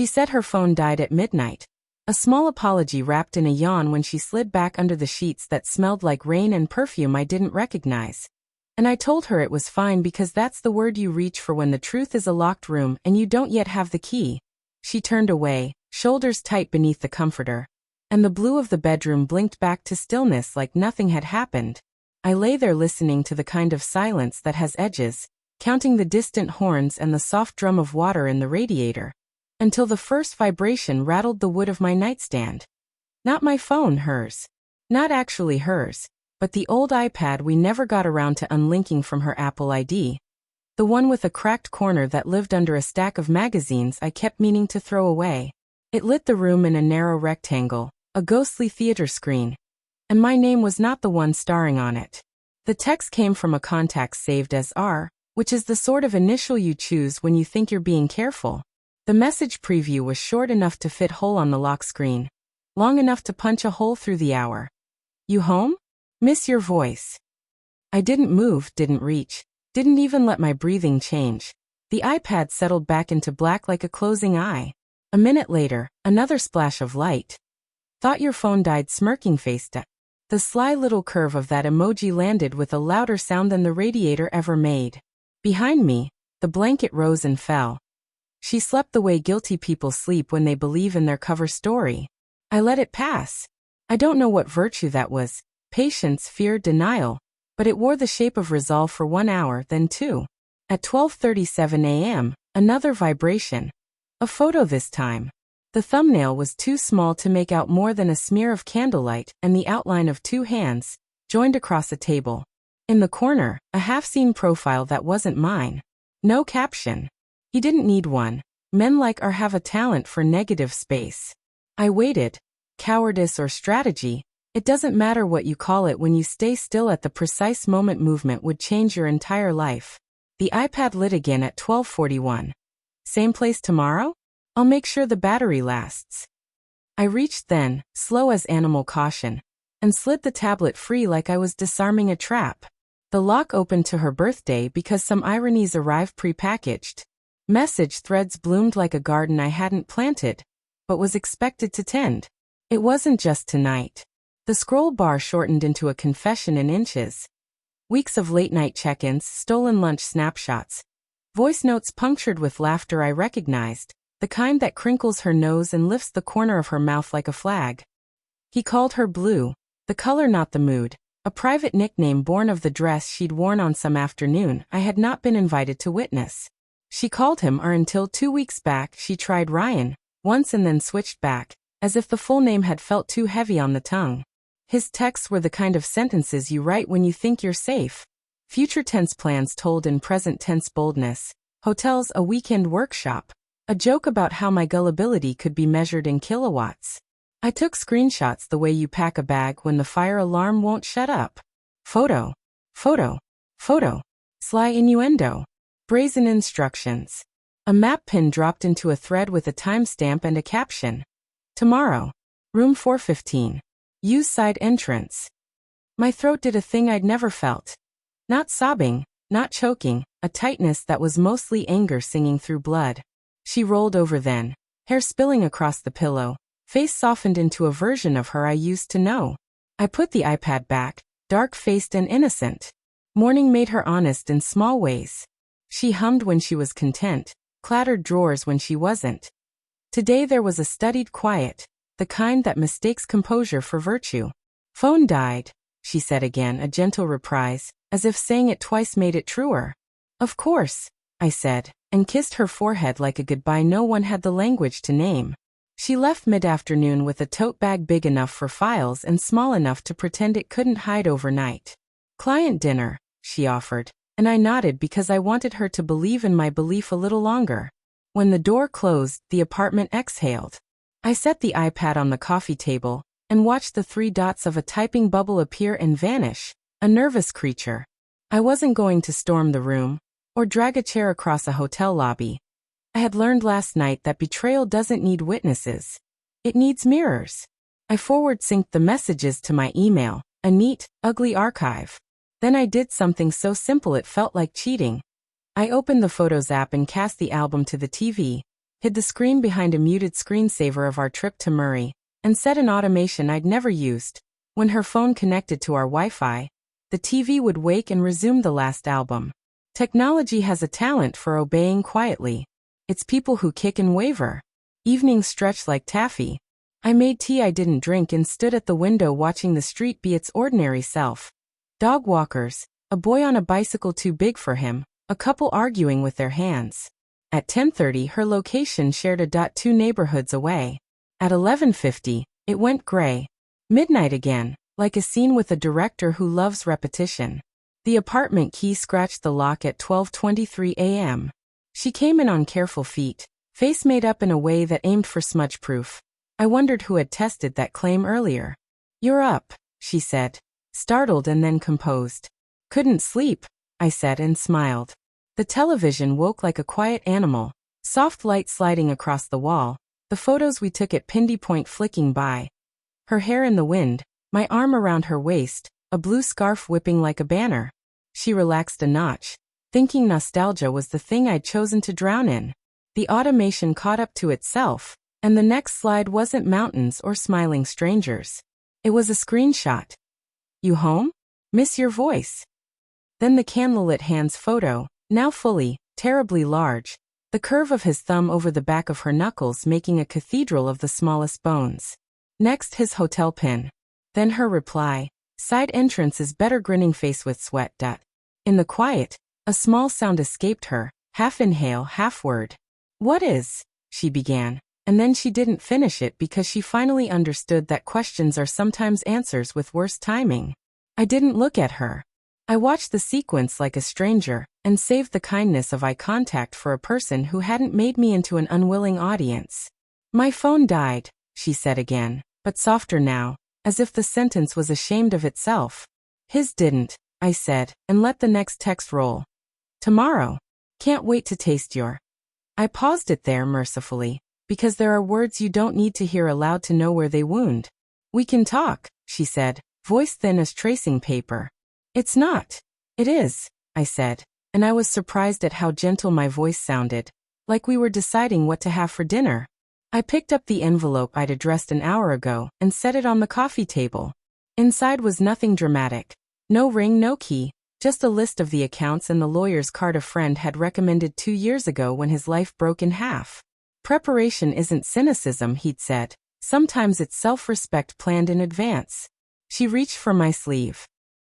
She said her phone died at midnight. A small apology wrapped in a yawn when she slid back under the sheets that smelled like rain and perfume I didn't recognize. And I told her it was fine because that's the word you reach for when the truth is a locked room and you don't yet have the key. She turned away, shoulders tight beneath the comforter, and the blue of the bedroom blinked back to stillness like nothing had happened. I lay there listening to the kind of silence that has edges, counting the distant horns and the soft drum of water in the radiator, until the first vibration rattled the wood of my nightstand. Not my phone, hers. Not actually hers, but the old iPad we never got around to unlinking from her Apple ID. The one with a cracked corner that lived under a stack of magazines I kept meaning to throw away. It lit the room in a narrow rectangle, a ghostly theater screen. And my name was not the one starring on it. The text came from a contact saved as R, which is the sort of initial you choose when you think you're being careful. The message preview was short enough to fit hole on the lock screen, long enough to punch a hole through the hour. You home? Miss your voice. I didn't move, didn't reach, didn't even let my breathing change. The iPad settled back into black like a closing eye. A minute later, another splash of light. Thought your phone died, smirking face. The sly little curve of that emoji landed with a louder sound than the radiator ever made. Behind me, the blanket rose and fell. She slept the way guilty people sleep when they believe in their cover story. I let it pass. I don't know what virtue that was, patience, fear, denial, but it wore the shape of resolve for 1 hour, then 2. At 12:37 a.m., another vibration. A photo this time. The thumbnail was too small to make out more than a smear of candlelight and the outline of 2 hands, joined across a table. In the corner, a half-seen profile that wasn't mine. No caption. He didn't need one. Men like R have a talent for negative space. I waited. Cowardice or strategy, it doesn't matter what you call it when you stay still at the precise moment movement would change your entire life. The iPad lit again at 12:41. Same place tomorrow? I'll make sure the battery lasts. I reached then, slow as animal caution, and slid the tablet free like I was disarming a trap. The lock opened to her birthday because some ironies arrived pre-packaged. Message threads bloomed like a garden I hadn't planted, but was expected to tend. It wasn't just tonight. The scroll bar shortened into a confession in inches. Weeks of late-night check-ins, stolen lunch snapshots. Voice notes punctured with laughter I recognized, the kind that crinkles her nose and lifts the corner of her mouth like a flag. He called her Blue, the color not the mood, a private nickname born of the dress she'd worn on some afternoon I had not been invited to witness. She called him R until 2 weeks back she tried Ryan, once and then switched back, as if the full name had felt too heavy on the tongue. His texts were the kind of sentences you write when you think you're safe. Future tense plans told in present tense boldness. Hotels, a weekend workshop. A joke about how my gullibility could be measured in kilowatts. I took screenshots the way you pack a bag when the fire alarm won't shut up. Photo. Photo. Photo. Sly innuendo. Brazen instructions. A map pin dropped into a thread with a timestamp and a caption. Tomorrow. Room 415. Use side entrance. My throat did a thing I'd never felt. Not sobbing, not choking, a tightness that was mostly anger singing through blood. She rolled over then, hair spilling across the pillow, face softened into a version of her I used to know. I put the iPad back, dark-faced and innocent. Morning made her honest in small ways. She hummed when she was content, clattered drawers when she wasn't. Today there was a studied quiet, the kind that mistakes composure for virtue. Phone died, she said again, a gentle reprise, as if saying it twice made it truer. Of course, I said, and kissed her forehead like a goodbye no one had the language to name. She left mid-afternoon with a tote bag big enough for files and small enough to pretend it couldn't hide overnight. Client dinner, she offered, and I nodded because I wanted her to believe in my belief a little longer. When the door closed, the apartment exhaled. I set the iPad on the coffee table and watched the 3 dots of a typing bubble appear and vanish, a nervous creature. I wasn't going to storm the room or drag a chair across a hotel lobby. I had learned last night that betrayal doesn't need witnesses. It needs mirrors. I forward-synced the messages to my email, a neat, ugly archive. Then I did something so simple it felt like cheating. I opened the Photos app and cast the album to the TV. hid the screen behind a muted screensaver of our trip to Murray, and set an automation I'd never used. When her phone connected to our Wi-Fi, the TV would wake and resume the last album. Technology has a talent for obeying quietly. It's people who kick and waver. Evenings stretch like taffy. I made tea I didn't drink and stood at the window watching the street be its ordinary self. Dog walkers, a boy on a bicycle too big for him, a couple arguing with their hands. At 10:30 her location shared a 2 neighborhoods away. At 11:50, it went gray. Midnight again, like a scene with a director who loves repetition. The apartment key scratched the lock at 12:23 a.m. She came in on careful feet, face made up in a way that aimed for smudge-proof. I wondered who had tested that claim earlier. "You're up," she said, startled and then composed. "Couldn't sleep," I said and smiled. The television woke like a quiet animal, soft light sliding across the wall, the photos we took at Pindy Point flicking by. Her hair in the wind, my arm around her waist, a blue scarf whipping like a banner. She relaxed a notch, thinking nostalgia was the thing I'd chosen to drown in. The automation caught up to itself, and the next slide wasn't mountains or smiling strangers. It was a screenshot. "You home? Miss your voice." Then the candlelit hand's photo, now fully, terribly large, the curve of his thumb over the back of her knuckles making a cathedral of the smallest bones. Next his hotel pin. Then her reply, "Side entrance is better," grinning face with sweat. In the quiet, a small sound escaped her, half inhale, half word. "What is?" she began, and then she didn't finish it because she finally understood that questions are sometimes answers with worse timing. I didn't look at her. I watched the sequence like a stranger, and saved the kindness of eye contact for a person who hadn't made me into an unwilling audience. "My phone died," she said again, but softer now, as if the sentence was ashamed of itself. "His didn't," I said, and let the next text roll. "Tomorrow. Can't wait to taste your." I paused it there mercifully, because there are words you don't need to hear aloud to know where they wound. "We can talk," she said, voice thin as tracing paper. "It's not." "It is," I said, and I was surprised at how gentle my voice sounded, like we were deciding what to have for dinner. I picked up the envelope I'd addressed an hour ago and set it on the coffee table. Inside was nothing dramatic. No ring, no key, just a list of the accounts and the lawyer's card a friend had recommended 2 years ago when his life broke in half. "Preparation isn't cynicism," he'd said. "Sometimes it's self-respect planned in advance." She reached for my sleeve.